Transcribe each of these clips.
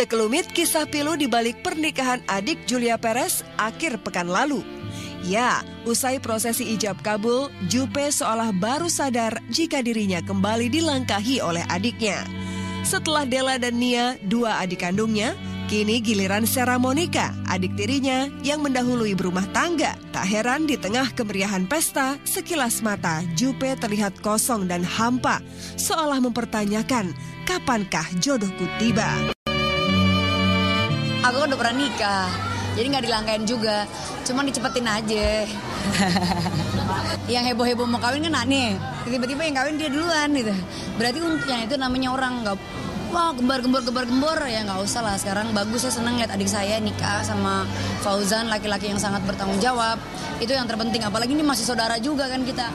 Sekelumit kisah pilu di balik pernikahan adik Julia Perez akhir pekan lalu. Ya, usai prosesi ijab kabul, Juppe seolah baru sadar jika dirinya kembali dilangkahi oleh adiknya. Setelah Della dan Nia, dua adik kandungnya, kini giliran Sarah Monica, adik tirinya yang mendahului berumah tangga. Tak heran di tengah kemeriahan pesta, sekilas mata Juppe terlihat kosong dan hampa, seolah mempertanyakan kapankah jodohku tiba. Aku udah pernah nikah, jadi nggak dilangkain juga, cuman dicepetin aja. Yang heboh-heboh mau kawin kan nih, tiba-tiba yang kawin dia duluan gitu. Berarti untungnya itu namanya orang nggak, wah gembar-gembor ya nggak usah lah. Sekarang bagus, saya seneng lihat adik saya nikah sama Fauzan, laki-laki yang sangat bertanggung jawab. Itu yang terpenting, apalagi ini masih saudara juga kan kita.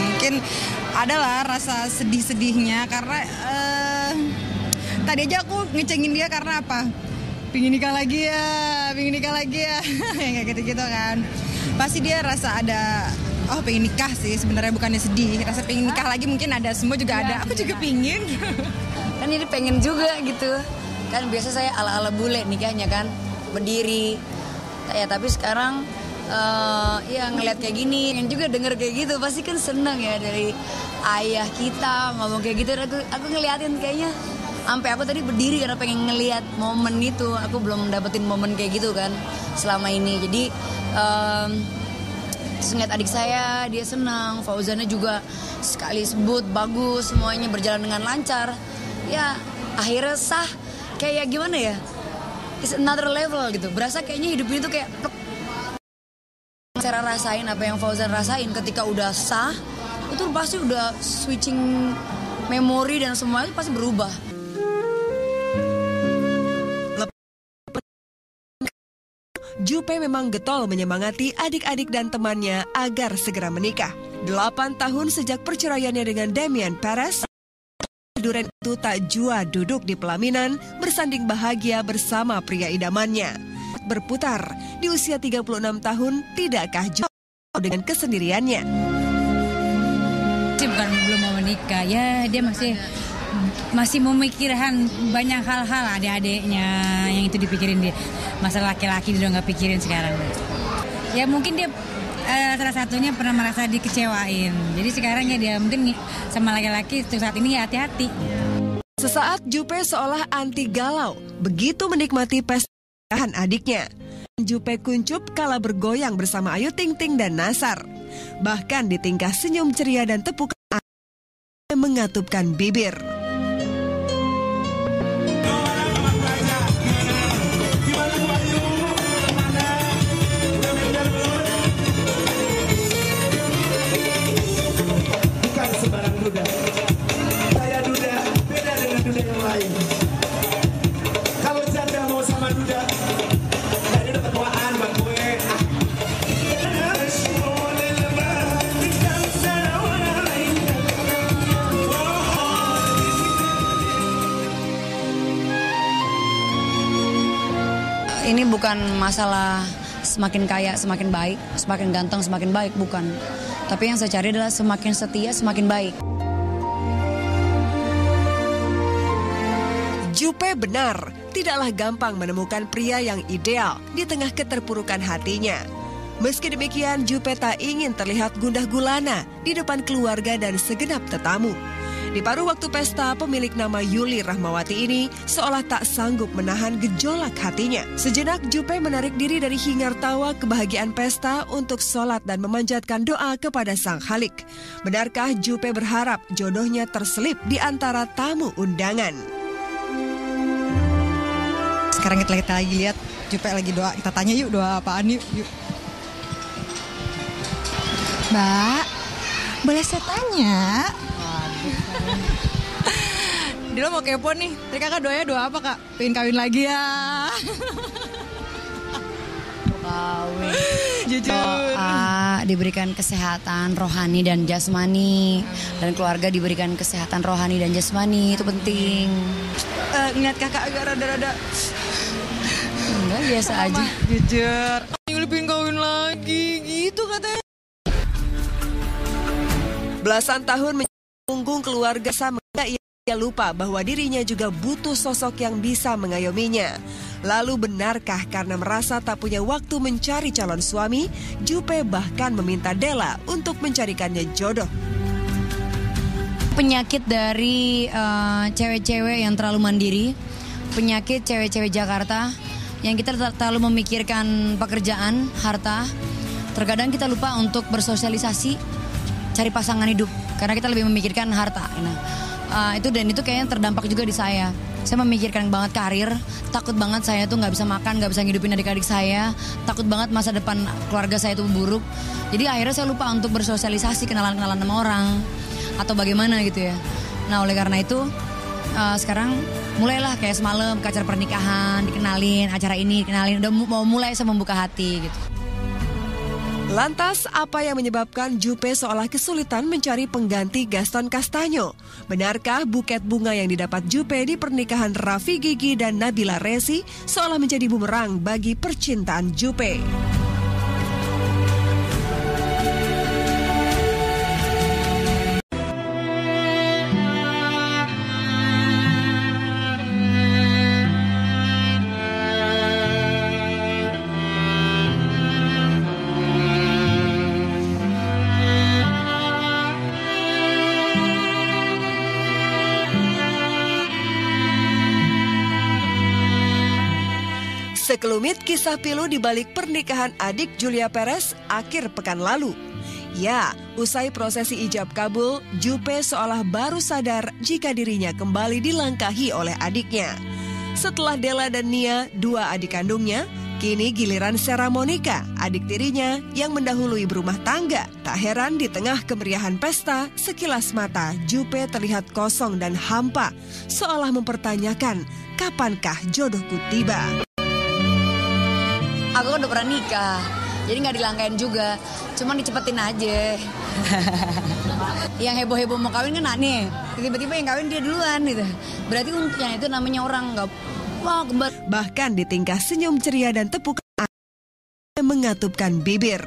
Mungkin adalah rasa sedih-sedihnya karena tadi aja aku ngecengin dia karena apa? Pingin nikah lagi ya. Kayak gitu-gitu kan. Pasti dia rasa ada, oh pengen nikah sih sebenarnya, bukannya sedih. Rasa pengen nikah lagi mungkin ada, semua juga ada. Aku juga pingin. Kan ini pengen juga gitu. Kan biasa saya ala-ala bule nikahnya kan, berdiri. Ya tapi sekarang ya ngeliat kayak gini, yang juga denger kayak gitu pasti kan seneng ya, dari ayah kita ngomong kayak gitu. Aku ngeliatin kayaknya sampai aku tadi berdiri karena pengen ngeliat momen itu. Aku belum dapetin momen kayak gitu kan selama ini. Jadi terus ngeliat adik saya, dia senang. Fauzannya juga sekali sebut bagus, semuanya berjalan dengan lancar. Ya akhirnya sah, kayak gimana ya, it's another level gitu. Berasa kayaknya hidup ini tuh kayak cara rasain apa yang Fauzan rasain ketika udah sah, itu pasti udah switching memori dan semuanya pasti berubah. Juppe memang getol menyemangati adik-adik dan temannya agar segera menikah. 8 tahun sejak perceraiannya dengan Damian Perez, duren itu tak jua duduk di pelaminan bersanding bahagia bersama pria idamannya. Berputar di usia 36 tahun, tidakkah Juppe dengan kesendiriannya? Bukan belum mau menikah, ya dia masih memikirkan banyak hal-hal adik-adiknya yang itu dipikirin dia. Masalah laki-laki dia udah nggak pikirin sekarang. Ya mungkin dia salah satunya pernah merasa dikecewain. Jadi sekarang ya dia mungkin sama laki-laki saat ini ya hati-hati. Sesaat Juppe seolah anti galau, begitu menikmati pesta adiknya. Juppe kuncup kala bergoyang bersama Ayu Ting Ting dan Nasar. Bahkan di tingkah senyum ceria dan tepukan mengatupkan bibir. Bukan sembarang duda. Saya duda, beda dengan duda yang lain. Kalau janda mau sama duda, jadi udah ketuaan buat gue. Ini bukan masalah semakin kaya semakin baik, semakin ganteng semakin baik, bukan. Tapi yang saya cari adalah semakin setia semakin baik. Juppe benar, tidaklah gampang menemukan pria yang ideal di tengah keterpurukan hatinya. Meski demikian, Juppe tak ingin terlihat gundah gulana di depan keluarga dan segenap tetamu. Di paruh waktu pesta, pemilik nama Yuli Rahmawati ini seolah tak sanggup menahan gejolak hatinya. Sejenak Juppe menarik diri dari hingar tawa kebahagiaan pesta untuk sholat dan memanjatkan doa kepada Sang Khalik. Benarkah Juppe berharap jodohnya terselip di antara tamu undangan? Sekarang kita lagi lihat Juppe lagi doa. Kita tanya yuk, doa apaan yuk. Mbak, boleh saya tanya? Dila mau kepo nih. Tadi kakak doa apa kak? Pengen kawin lagi ya. Kawin. Jujur. Doa diberikan kesehatan rohani dan jasmani, dan keluarga diberikan kesehatan rohani dan jasmani, itu penting. Ngeliat kakak agak rada-rada. Enggak, biasa aja. Jujur. Yuli pengen kawin lagi gitu katanya. Belasan tahun punggung keluarga sama Ia lupa bahwa dirinya juga butuh sosok yang bisa mengayominya. Lalu benarkah karena merasa tak punya waktu mencari calon suami, Jupe bahkan meminta Della untuk mencarikannya jodoh. Penyakit dari cewek-cewek yang terlalu mandiri, penyakit cewek-cewek Jakarta yang kita terlalu memikirkan pekerjaan, harta. Terkadang kita lupa untuk bersosialisasi, cari pasangan hidup karena kita lebih memikirkan harta. Itu kayaknya terdampak juga di saya. Saya memikirkan banget karir, takut banget saya tuh nggak bisa makan, nggak bisa ngidupin adik-adik saya, takut banget masa depan keluarga saya itu buruk. Jadi akhirnya saya lupa untuk bersosialisasi, kenalan-kenalan sama orang atau bagaimana gitu ya. Nah oleh karena itu sekarang mulailah kayak semalam ke acara pernikahan, dikenalin, acara ini dikenalin, udah mau mulai saya membuka hati gitu. Lantas, apa yang menyebabkan Jupe seolah kesulitan mencari pengganti Gaston Castagno? Benarkah buket bunga yang didapat Jupe di pernikahan Raffi Gigi dan Nabila Resi seolah menjadi bumerang bagi percintaan Jupe? Sekelumit kisah pilu di balik pernikahan adik Julia Perez akhir pekan lalu. Ya, usai prosesi ijab kabul, Jupe seolah baru sadar jika dirinya kembali dilangkahi oleh adiknya. Setelah Della dan Nia, dua adik kandungnya, kini giliran Sarah Monica, adik tirinya yang mendahului berumah tangga. Tak heran di tengah kemeriahan pesta, sekilas mata Jupe terlihat kosong dan hampa, seolah mempertanyakan, kapankah jodohku tiba? Aku kan udah pernah nikah, jadi gak dilangkain juga, cuman dicepetin aja. Yang heboh-heboh mau kawin kan nih, tiba-tiba yang kawin dia duluan gitu. Berarti yang itu namanya orang gak, wah kembar. Bahkan di tingkah senyum ceria dan tepuk mengatupkan bibir.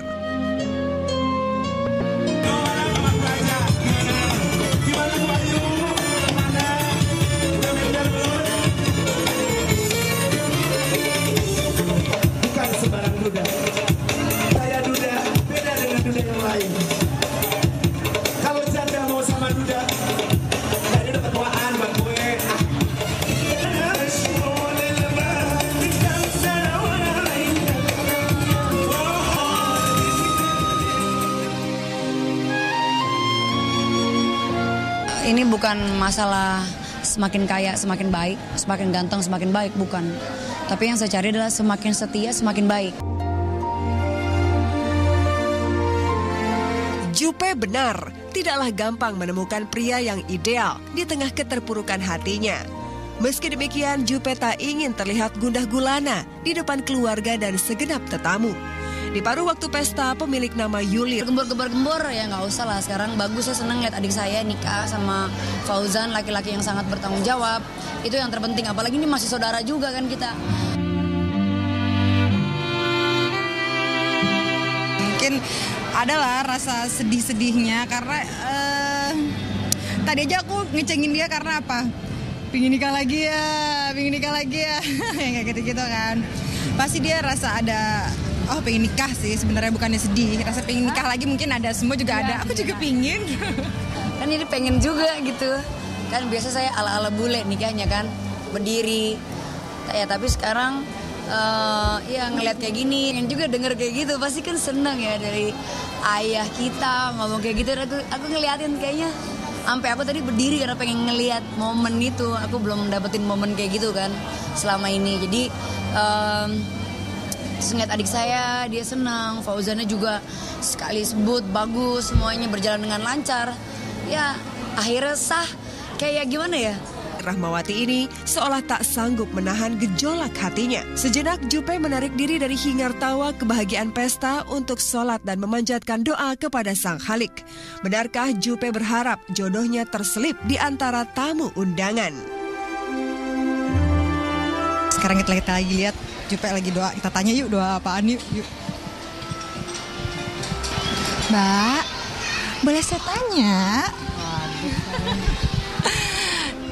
Saya duda, beda dengan duda yang lain. Kalau janda mau sama duda, tadi udah ketuaan buat gue. Ini bukan masalah semakin kaya semakin baik, semakin ganteng semakin baik, bukan. Tapi yang saya cari adalah semakin setia semakin baik. Jupe benar, tidaklah gampang menemukan pria yang ideal di tengah keterpurukan hatinya. Meski demikian, Jupe tak ingin terlihat gundah gulana di depan keluarga dan segenap tetamu. Di paruh waktu pesta, pemilik nama Yuli Gembor-gembor ya nggak usah lah. Sekarang bagus, saya senang lihat adik saya nikah sama Fauzan, laki-laki yang sangat bertanggung jawab. Itu yang terpenting, apalagi ini masih saudara juga kan kita. Mungkin adalah rasa sedih-sedihnya karena tadi aja aku ngecengin dia karena apa? Pingin nikah lagi ya, yang kayak gitu-gitu kan. Pasti dia rasa ada, oh pengen nikah sih sebenarnya, bukannya sedih. Rasa pengen nikah lagi mungkin ada, semua juga ada. Aku juga pingin. Kan ini pengen juga gitu. Kan biasa saya ala-ala bule nikahnya kan, berdiri. Ya tapi sekarang ya ngeliat kayak gini, yang juga denger kayak gitu pasti kan seneng ya, dari ayah kita ngomong kayak gitu. Aku ngeliatin kayaknya sampai aku tadi berdiri karena pengen ngeliat momen itu. Aku belum dapetin momen kayak gitu kan selama ini. Jadi ngeliat adik saya, dia senang. Fauzannya juga sekali sebut bagus, semuanya berjalan dengan lancar. Ya akhirnya sah, kayak gimana ya, Rahmawati ini seolah tak sanggup menahan gejolak hatinya. Sejenak Jupe menarik diri dari hingar tawa kebahagiaan pesta untuk sholat dan memanjatkan doa kepada Sang Khalik. Benarkah Jupe berharap jodohnya terselip di antara tamu undangan? Sekarang kita lagi lihat Jupe lagi doa. Kita tanya yuk, doa apaan yuk. Mbak, boleh saya tanya?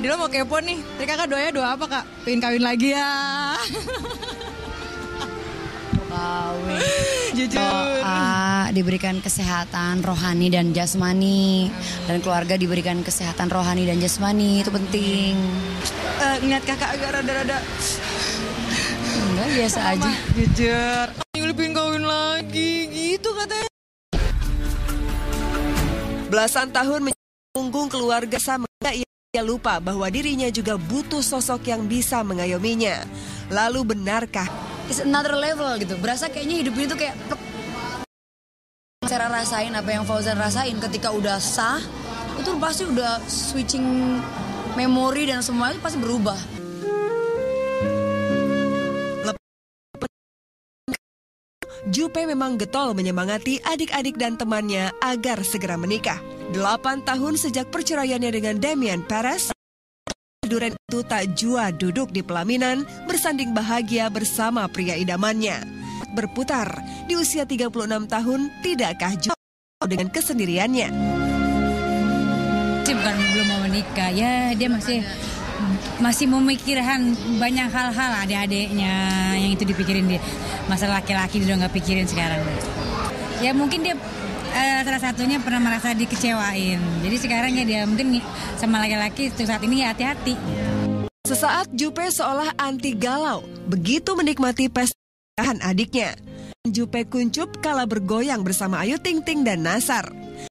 Nadila mau kepo nih. Tadi kakak doa apa kak? Pengen kawin lagi ya. Kawin. Jujur. Doa diberikan kesehatan rohani dan jasmani, dan keluarga diberikan kesehatan rohani dan jasmani, itu penting. Ngeliat kakak agak rada-rada. Enggak, biasa aja. Jujur. Pengen kawin lagi gitu katanya. Belasan tahun menjadi punggung keluarga sama, ia lupa bahwa dirinya juga butuh sosok yang bisa mengayominya. Lalu benarkah It's another level gitu. Berasa kayaknya hidup ini tuh kayak cara rasain apa yang Fauzan rasain ketika udah sah, itu pasti udah switching memori dan semuanya pasti berubah. Jupe memang getol menyemangati adik-adik dan temannya agar segera menikah. 8 tahun sejak perceraiannya dengan Damian Perez, Duren itu tak jua duduk di pelaminan bersanding bahagia bersama pria idamannya. Berputar di usia 36 tahun, tidakkah jauh dengan kesendiriannya? Bukan belum mau menikah, ya dia masih memikirkan banyak hal-hal adik-adiknya yang itu dipikirin dia. Masalah laki-laki dia udah nggak pikirin sekarang. Ya mungkin dia salah satunya pernah merasa dikecewain. Jadi sekarang ya dia mungkin sama laki-laki saat ini ya hati-hati. Sesaat Jupe seolah anti galau, begitu menikmati pesta adiknya. Jupe kuncup kala bergoyang bersama Ayu Ting Ting dan Nasar.